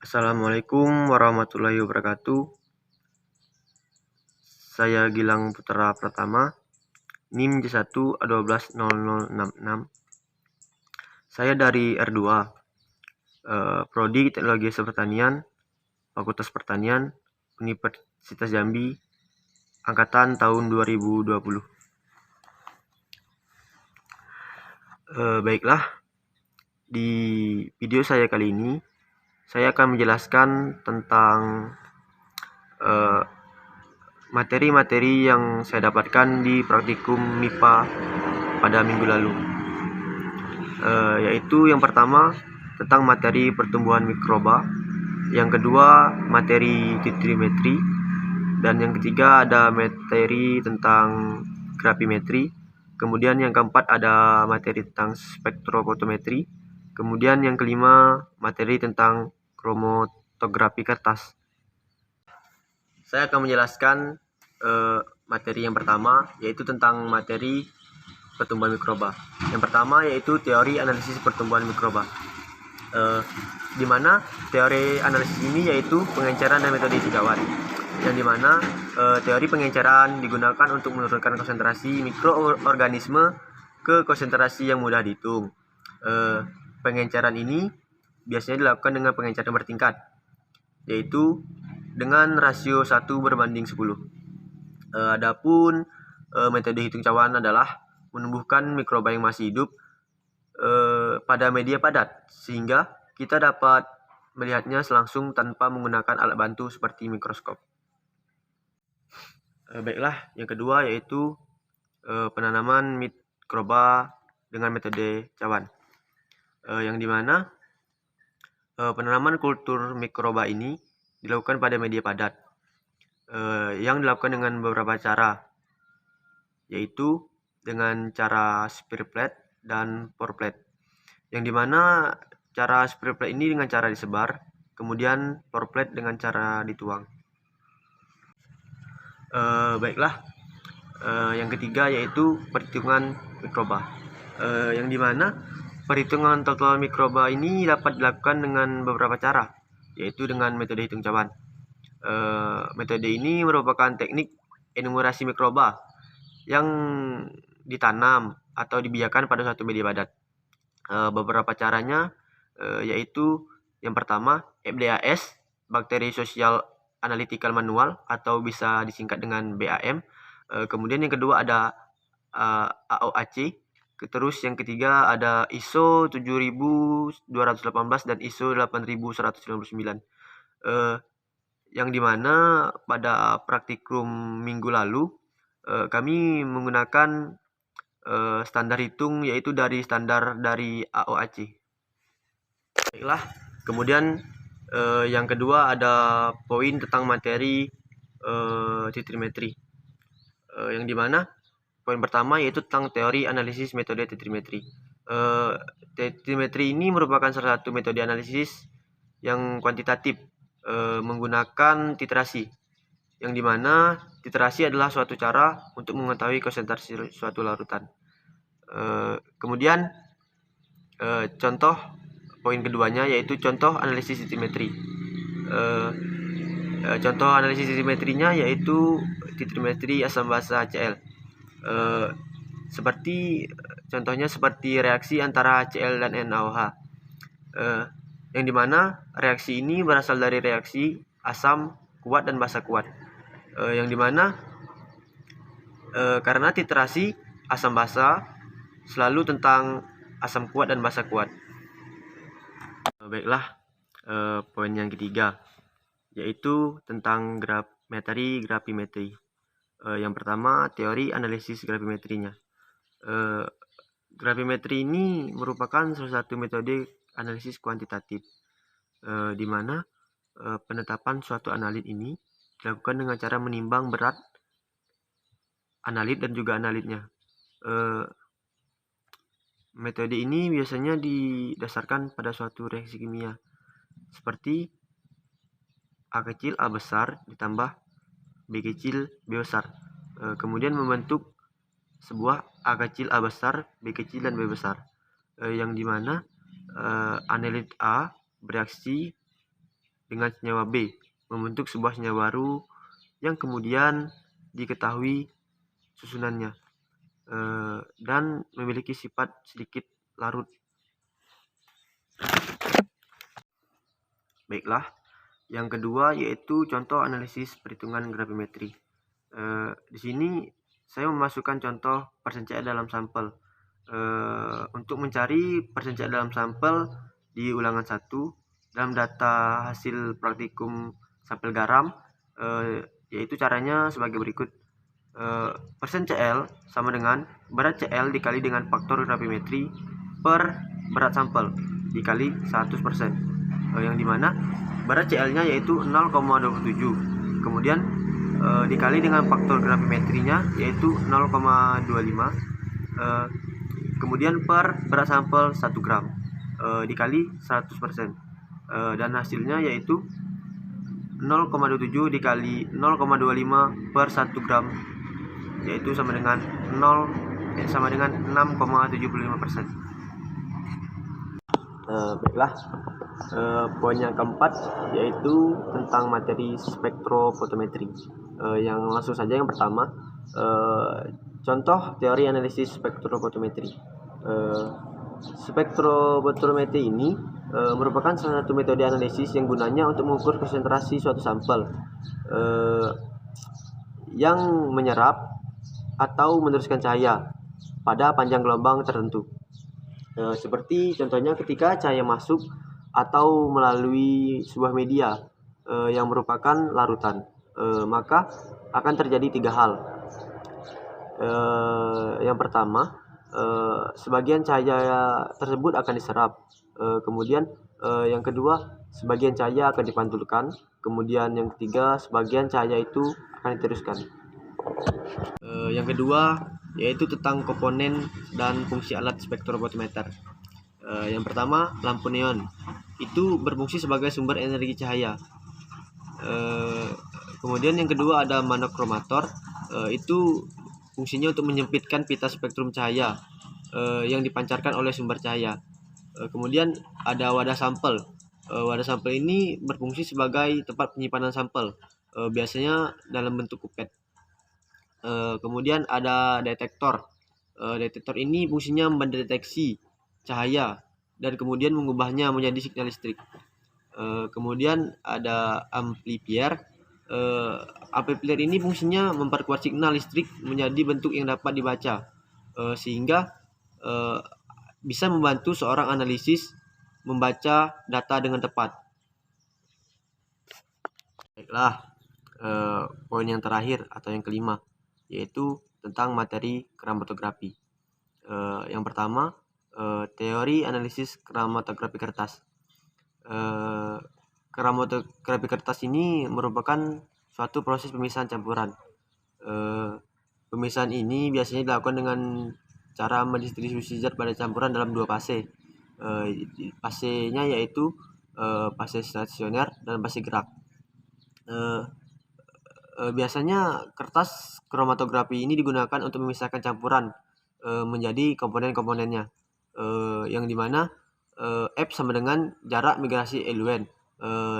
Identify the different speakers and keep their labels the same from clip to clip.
Speaker 1: Assalamualaikum warahmatullahi wabarakatuh. Saya Gilang Putra Pratama, NIM J1A120066. Saya dari R2, Prodi Teknologi Pertanian, Fakultas Pertanian, Universitas Jambi, angkatan tahun 2020. Baiklah, di video saya kali ini, saya akan menjelaskan tentang materi-materi yang saya dapatkan di praktikum MIPA pada minggu lalu, yaitu yang pertama tentang materi pertumbuhan mikroba, yang kedua materi titrimetri, dan yang ketiga ada materi tentang gravimetri, kemudian yang keempat ada materi tentang spektrofotometri, kemudian yang kelima materi tentang kromatografi kertas. Saya akan menjelaskan materi yang pertama, yaitu tentang materi pertumbuhan mikroba. Yang pertama yaitu teori analisis pertumbuhan mikroba, di mana teori analisis ini yaitu pengenceran dan metode hijauan, yang dimana teori pengenceran digunakan untuk menurunkan konsentrasi mikroorganisme ke konsentrasi yang mudah dihitung. Pengenceran ini biasanya dilakukan dengan pengenceran bertingkat, yaitu dengan rasio 1:10. Adapun metode hitung cawan adalah menumbuhkan mikroba yang masih hidup pada media padat, sehingga kita dapat melihatnya langsung tanpa menggunakan alat bantu seperti mikroskop. Baiklah, yang kedua yaitu penanaman mikroba dengan metode cawan, yang dimana penanaman kultur mikroba ini dilakukan pada media padat, yang dilakukan dengan beberapa cara, yaitu dengan cara spear plate dan pour plate, yang dimana cara spear plate ini dengan cara disebar, kemudian pour plate dengan cara dituang. Baiklah, yang ketiga yaitu perhitungan mikroba, yang dimana perhitungan total mikroba ini dapat dilakukan dengan beberapa cara, yaitu dengan metode hitung cawan. Metode ini merupakan teknik enumerasi mikroba yang ditanam atau dibiarkan pada suatu media padat. Beberapa caranya yaitu yang pertama FDAS, bakteri sosial analytical manual, atau bisa disingkat dengan BAM. Kemudian yang kedua ada AOAC. Terus yang ketiga ada ISO 7218 dan ISO 8199. Yang dimana pada praktikum minggu lalu kami menggunakan standar hitung, yaitu dari standar dari AOAC. Baiklah, kemudian yang kedua ada poin tentang materi titrimetri, yang dimana poin pertama yaitu tentang teori analisis metode titrimetri. Titrimetri ini merupakan salah satu metode analisis yang kuantitatif menggunakan titrasi, yang dimana titrasi adalah suatu cara untuk mengetahui konsentrasi suatu larutan. Kemudian contoh poin keduanya yaitu contoh analisis titrimetri. Contoh analisis titrimetrinya yaitu titrimetri asam basa HCl. Contohnya seperti reaksi antara HCl dan NaOH, yang dimana reaksi ini berasal dari reaksi asam kuat dan basa kuat, yang dimana karena titrasi asam basa selalu tentang asam kuat dan basa kuat. Baiklah, poin yang ketiga yaitu tentang materi gravimetri. Yang pertama teori analisis gravimetrinya. Gravimetri ini merupakan salah satu metode analisis kuantitatif, di mana penetapan suatu analit ini dilakukan dengan cara menimbang berat analit dan juga analitnya. Metode ini biasanya didasarkan pada suatu reaksi kimia, seperti A kecil A besar ditambah B kecil B besar, kemudian membentuk sebuah A kecil A besar, B kecil dan B besar, yang dimana analit A bereaksi dengan senyawa B, membentuk sebuah senyawa baru yang kemudian diketahui susunannya dan memiliki sifat sedikit larut. Baiklah, yang kedua yaitu contoh analisis perhitungan gravimetri. Di sini saya memasukkan contoh persen CL dalam sampel. Untuk mencari persen CL dalam sampel di ulangan 1 dalam data hasil praktikum sampel garam, yaitu caranya sebagai berikut. Persen CL sama dengan berat CL dikali dengan faktor gravimetri per berat sampel dikali 100%, yang dimana berat CL-nya yaitu 0,27, kemudian dikali dengan faktor gravimetrinya yaitu 0,25, kemudian per berat sampel 1 gram dikali 100%, dan hasilnya yaitu 0,27 dikali 0,25 per 1 gram, yaitu sama dengan 6,75%. Baiklah, poin yang keempat yaitu tentang materi spektrofotometri. Yang langsung saja yang pertama, contoh teori analisis spektrofotometri. Spektrofotometri ini merupakan salah satu metode analisis yang gunanya untuk mengukur konsentrasi suatu sampel yang menyerap atau meneruskan cahaya pada panjang gelombang tertentu. Seperti contohnya ketika cahaya masuk atau melalui sebuah media yang merupakan larutan, maka akan terjadi 3 hal. Yang pertama, sebagian cahaya tersebut akan diserap. Kemudian yang kedua, sebagian cahaya akan dipantulkan. Kemudian yang ketiga, sebagian cahaya itu akan diteruskan. Yang kedua yaitu tentang komponen dan fungsi alat spektrofotometer. Yang pertama, lampu neon itu berfungsi sebagai sumber energi cahaya. Kemudian yang kedua ada monokromator, itu fungsinya untuk menyempitkan pita spektrum cahaya yang dipancarkan oleh sumber cahaya. Kemudian ada wadah sampel. Wadah sampel ini berfungsi sebagai tempat penyimpanan sampel, biasanya dalam bentuk kupet. Kemudian ada detektor. Detektor ini fungsinya mendeteksi cahaya dan kemudian mengubahnya menjadi signal listrik. Kemudian ada amplifier. Amplifier ini fungsinya memperkuat signal listrik menjadi bentuk yang dapat dibaca, sehingga bisa membantu seorang analisis membaca data dengan tepat. Baiklah, poin yang terakhir atau yang kelima yaitu tentang materi kromatografi. Yang pertama, teori analisis kromatografi kertas. Kromatografi kertas ini merupakan suatu proses pemisahan campuran. Pemisahan ini biasanya dilakukan dengan cara mendistribusi zat pada campuran dalam 2 fase. Fasenya yaitu fase stasioner dan fase gerak. Biasanya kertas kromatografi ini digunakan untuk memisahkan campuran menjadi komponen-komponennya, yang dimana F sama dengan jarak migrasi eluent,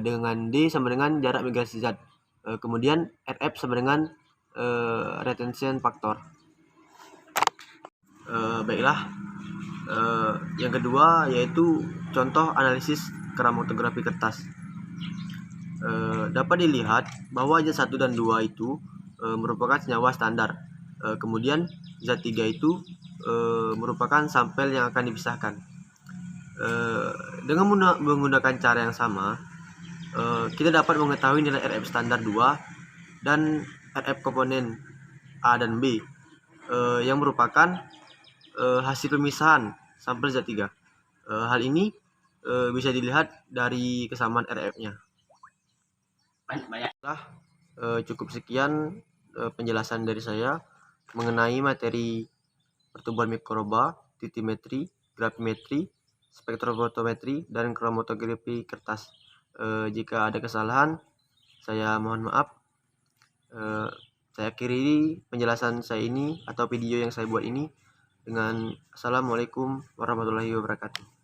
Speaker 1: dengan D sama dengan jarak migrasi zat, kemudian RF sama dengan retention factor. Baiklah, yang kedua yaitu contoh analisis kromatografi kertas. Dapat dilihat bahwa zat 1 dan 2 itu merupakan senyawa standar. Kemudian zat 3 itu merupakan sampel yang akan dipisahkan. Dengan menggunakan cara yang sama, kita dapat mengetahui nilai RF standar 2 dan RF komponen A dan B yang merupakan hasil pemisahan sampel zat 3. Hal ini bisa dilihat dari kesamaan RF-nya. Cukup sekian penjelasan dari saya mengenai materi pertumbuhan mikroba, titimetri, gravimetri, spektrofotometri, dan kromatografi kertas. Jika ada kesalahan, saya mohon maaf. Saya akhiri penjelasan saya ini atau video yang saya buat ini dengan Assalamualaikum warahmatullahi wabarakatuh.